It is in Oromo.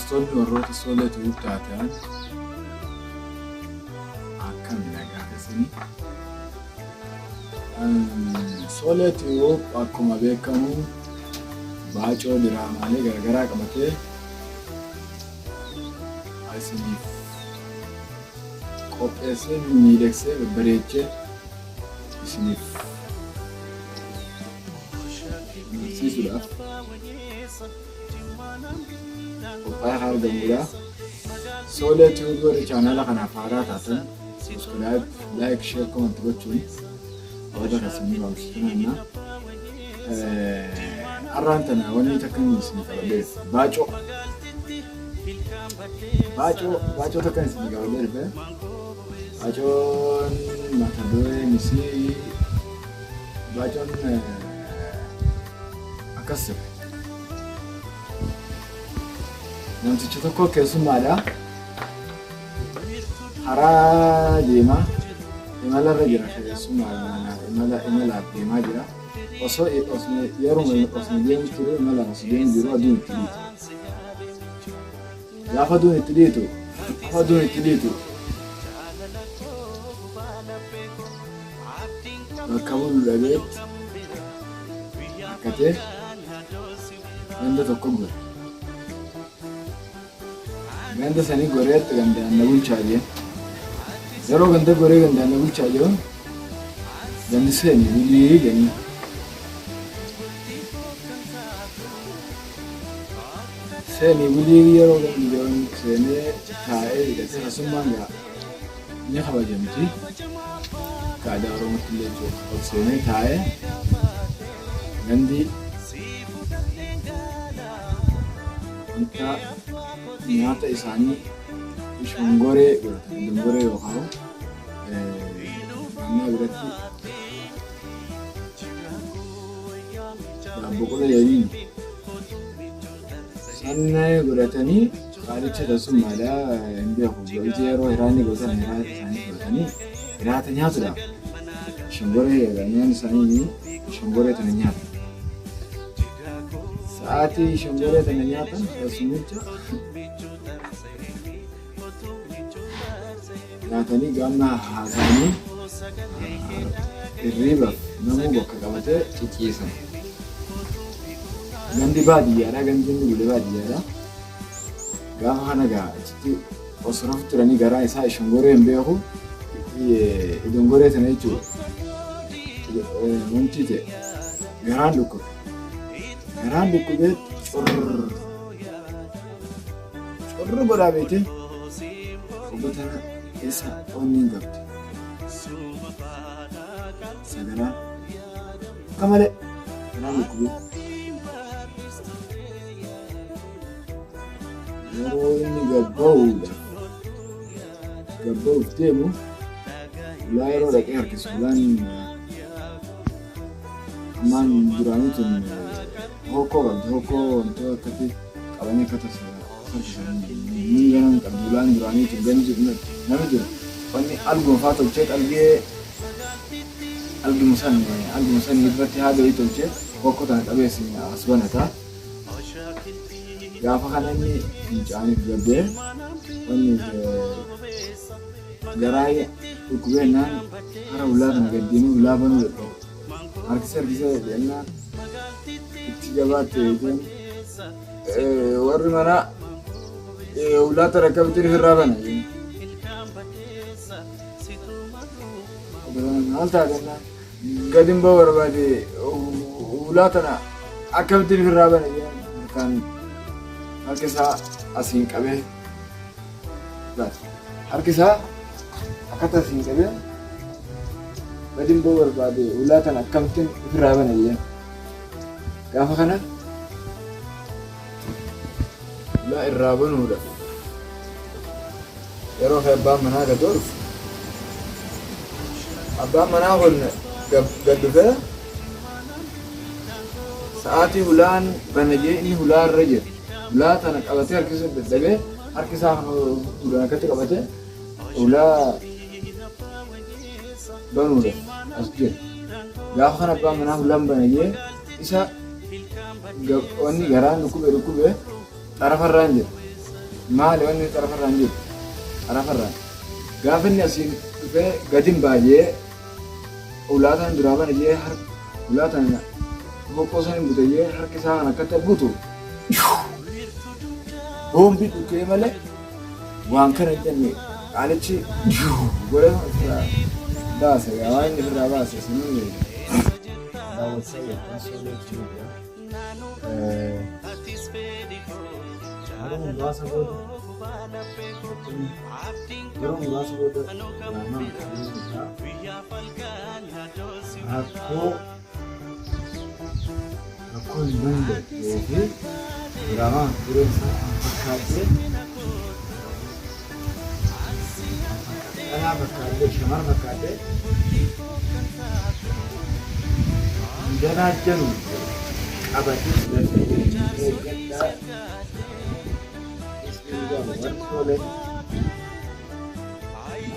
Hordoftoonni warroota Soolee Tiyuub taatan akkamiin agarsiisanii? Soolee Tiyuub akkuma beekamu baacoo diraamaalee garaagaraa qabatee isiniif qopheessee miidhagsee babbareechee isiniif barsiisuudhaaf qophaa'ee argamudha. Soolee Tiyuub warri chaanaala kanaaf haaraa taatan subscribe, like, share, comment gochuun warra akkasii barbaachisuudha. Har'aan tana wanni takka isin qabadee baacoo takka isin qabadee baacoon mata dureen isii baacoon akkas ture. Namtichi tokko keessummaadha. Haraa deemaa imalarra jira keessummaadha. Imalaaf deemaa jira. Osoo yeroo deemu ture imalaan osoo deemu jiru aduun itti dhiitu. Gaafa aduun itti dhiitu bakka bulu dhabee akkatee ganda tokko gore. Ganda sanii goreetti gandaan na bulchaa jee. Yeroo ganda goree gandaan na bulchaa jiruun gandi seenii bulii ganii. Seenii bulii yeroo gandi jiruun seenee taa'ee hidhatee haasummaan gaa ni kabajamti. Kaadaa Oromootti illee ol seenee taa'ee gandi wanta nyaata isaanii shongoree yookaan naannoo biratti daabboo qola yaaliin sannee godhatanii qaalicha tasummaadhaa hin beeku. Yeroo hiraanni gootan hiraata isaanii godhatanii hiraata nyaatudha. Shongoree nyaanni isaanii shongoree tana nyaata. Sa'aatii shongoree tana nyaatan tasumicha nyaatanii gaamna haasa'anii hirriibaaf namuu bakka qabatee ciciisan. Gandi baadiyyaadha. Gandi inni bule baadiyyaadha. Gaafa kana gaa achitti osoo rafu turanii garaa isaa shongoree hin beeku. Dongoree tana jechuudha. Wanti ta'e garaan dhukkubee corri godhaa beekte obbo tana keessa onni hin qabdi. Sagaraa akka malee garaan dhukkubee yeroo inni gabba'uuf deemu ulaa yeroo dhaqee harkisu ulaan ammaan duraanii tun hokkoo qabdi. Hokkoo wantoota akkatti qabanii akka harkisanii ganan qabdi. Ulaan duraanii tun nama jiru wanni alguma fa'aa tolchee alguma san irratti haadha wayii tolchee hokkoo tana qabeessi as banataa. Gaafa kana inni fincaaniif gabbee wanni garaa dhukkubeenaan hara ulaa kana gaddiinuu ulaa banuu dadhabu. Harkisa jennaan itti jabaatte jechuun warri manaa ulaa tana akka bitiri irraa bana. Maal taatannaan gadi hin ba'u barbaade ulaa tana akka bitiri irraa bana kan harkisaa asiin qabee harkisaa akkata asiin qabee gadi hin ba'u barbaade ulaa tana akkamittiin ofirraa bana jeen. Gaafa kana ulaa irraa banuudha. Yeroo fi abbaan manaa gad oolu abbaan manaa kun gad dhufee sa'aatii ulaan bana jee inni ulaa irra jira. Ulaa tana qabatee harkisa dadhabee harkisaa ulaan akkatti qabatee ulaa banuudha as jira. Gaafa kana abbaan manaa ulaan bana jee isa wanni garaan dhukkubee xarafarraan jira. maali wanni xarafarraan jiru xarafarraan gaafa inni asiin dhufee gadin baay'ee ulaataan duraa bana jee ulaataan boqqoo san hin butee harki isaa kan akkatti butu boombii dhukkee malee waan kana hin jenne qaalichi godhe baase waan inni irraa baase sinuu Harun bahasa bodoh, Jerome bahasa bodoh, nama aku nunggu, jadi drama berusaha berkaji, anak berkaji, semar berkaji, dan aja apa sih sebenarnya kita Boleh